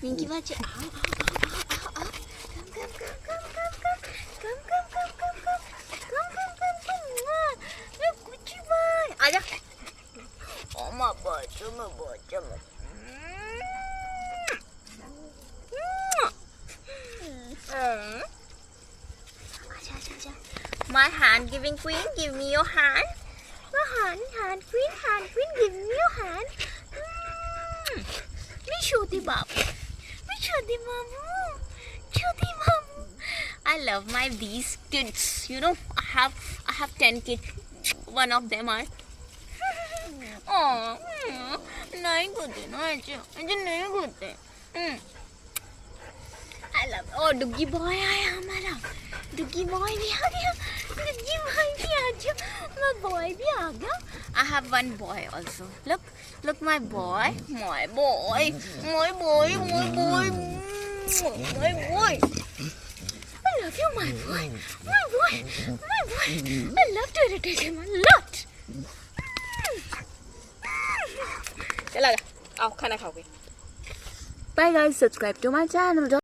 Minky bache. Come. Look, Gucci boy. Aja. Oh my bache. Aja. My hand giving queen, give me your hand. My hand queen, give me your hand. Me Shoti Babu. I love these kids. You know, I have 10 kids. One of them are. Oh, नहीं करते ना ऐसे नहीं करते. I love. Oh, डुग्गी boy आया हमारा. डुग्गी boy भी आ गया. My boy भी आ गया. I have one boy also. Look my boy. My boy. I love you, my boy. I love to irritate him a lot. चला आओ खाना खाओगे. Bye guys, subscribe to my channel.